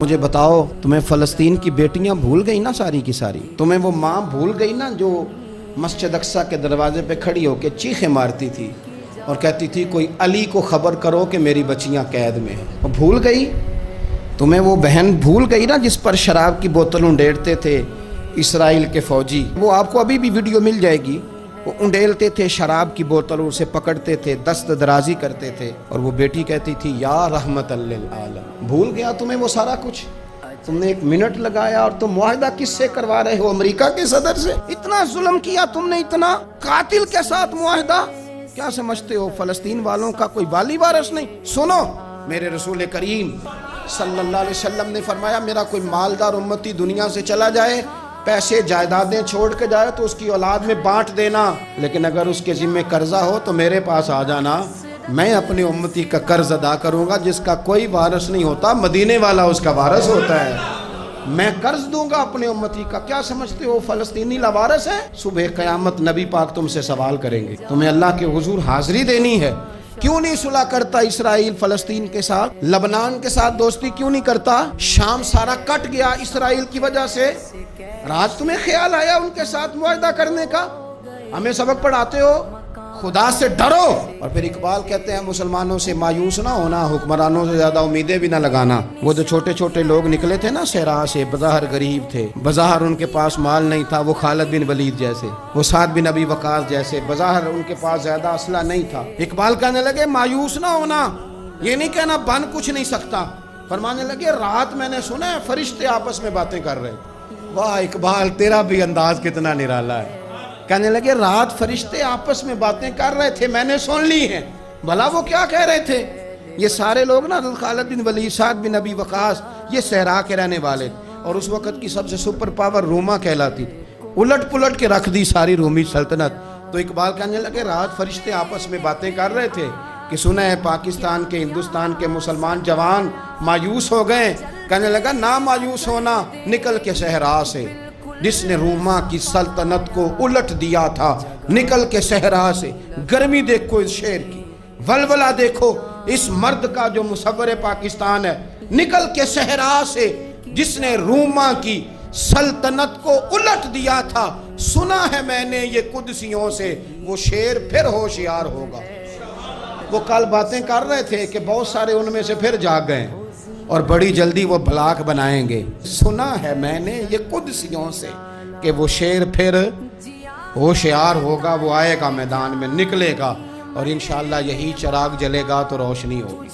مجھے بتاؤ، تمہیں فلسطین کی بیٹیاں بھول گئی نا ساری کی ساری؟ تمہیں وہ ماں بھول گئی نا جو مسجد اقصیٰ کے دروازے پہ کھڑی ہو کے چیخیں مارتی تھی اور کہتی تھی کوئی علی کو خبر کرو کہ میری بچیاں قید میں ہیں؟ وہ بھول گئی؟ تمہیں وہ بہن بھول گئی نا جس پر شراب کی بوتل انڈیلتے تھے اسرائیل کے فوجی؟ وہ آپ کو ابھی بھی ویڈیو مل جائے گی۔ وہ انڈیلتے تھے شراب کی بوتل، اسے پکڑتے تھے، دست درازی کرتے تھے، اور وہ بیٹی کہتی تھی یا رحمت للعالم۔ بھول گیا تمہیں وہ سارا کچھ؟ تم نے ایک منٹ لگایا اور تم معاہدہ کس سے کروا رہے ہو؟ امریکہ کے صدر سے؟ اتنا ظلم کیا تم نے، اتنا قاتل کے ساتھ معاہدہ؟ کیا سمجھتے ہو فلسطین والوں کا کوئی والی وارث نہیں؟ سنو، میرے رسول کریم صلی اللہ علیہ وسلم نے فرمایا میرا کوئی مالدار امتی دنیا سے چلا جائے، پیسے جائیدادیں چھوڑ کے جائے تو اس کی اولاد میں بانٹ دینا، لیکن اگر اس کے ذمہ قرضہ ہو تو میرے پاس آ جانا، میں اپنے امتی کا قرض ادا کروں گا۔ جس کا کوئی وارث نہیں ہوتا، مدینے والا اس کا وارث ہوتا ہے، میں قرض دوں گا اپنے امتی کا۔ کیا سمجھتے ہو فلسطینی لاوارث ہے؟ صبح قیامت نبی پاک تم سے سوال کریں گے، تمہیں اللہ کے حضور حاضری دینی ہے۔ کیوں نہیں صلح کرتا اسرائیل فلسطین کے ساتھ؟ لبنان کے ساتھ دوستی کیوں نہیں کرتا؟ شام سارا کٹ گیا اسرائیل کی وجہ سے، آج تمہیں خیال آیا ان کے ساتھ معاہدہ کرنے کا؟ ہمیں سبق پڑھاتے ہو خدا سے ڈرو۔ اور پھر اقبال کہتے ہیں مسلمانوں سے مایوس نہ ہونا، حکمرانوں سے زیادہ امیدیں بھی نہ لگانا۔ وہ جو چھوٹے چھوٹے لوگ نکلے تھے نا صحرا سے، بظاہر غریب تھے، بظاہر ان کے پاس مال نہیں تھا، وہ خالد بن ولید جیسے، وہ سعد بن ابی وقاص جیسے، بظاہر ان کے پاس زیادہ اسلحہ نہیں تھا۔ اقبال کہنے لگے مایوس نہ ہونا، یہ نہیں کہنا بن کچھ نہیں سکتا، فرمانے لگے رات میں نے سنا ہے فرشتے آپس میں باتیں کر رہے۔ واہ اقبال، تیرا بھی انداز کتنا نرالا ہے۔ کہنے لگے رات فرشتے آپس میں باتیں کر رہے تھے، میں نے سن لی ہیں۔ بھلا وہ کیا کہہ رہے تھے؟ یہ سارے لوگ نا خالد بن ولید، سعد بن ابی وقاص، یہ صحرا کے رہنے والے، اور اس وقت کی سب سے سپر پاور روما کہلاتی تھی، الٹ پلٹ کے رکھ دی ساری رومی سلطنت۔ تو اقبال کہنے لگے رات فرشتے آپس میں باتیں کر رہے تھے کہ سنا ہے پاکستان کے، ہندوستان کے مسلمان جوان مایوس ہو گئے۔ کہنے لگا نہ مایوس ہونا، نکل کے صحرا سے، جس نے روما کی سلطنت کو الٹ دیا تھا، نکل کے صحرا سے۔ گرمی دیکھو اس شعر کی، ولولہ دیکھو اس مرد کا جو مصور پاکستان ہے، نکل کے صحرا سے جس نے روما کی سلطنت کو الٹ دیا تھا، سنا ہے میں نے یہ قدسیوں سے، وہ شعر پھر ہوشیار ہوگا۔ وہ کل باتیں کر رہے تھے کہ بہت سارے ان میں سے پھر جاگ گئے اور بڑی جلدی وہ بلاک بنائیں گے۔ سنا ہے میں نے یہ قدسیوں سے کہ وہ شیر پھر ہوشیار ہوگا، وہ آئے گا میدان میں، نکلے گا، اور انشاءاللہ یہی چراغ جلے گا تو روشنی ہوگی۔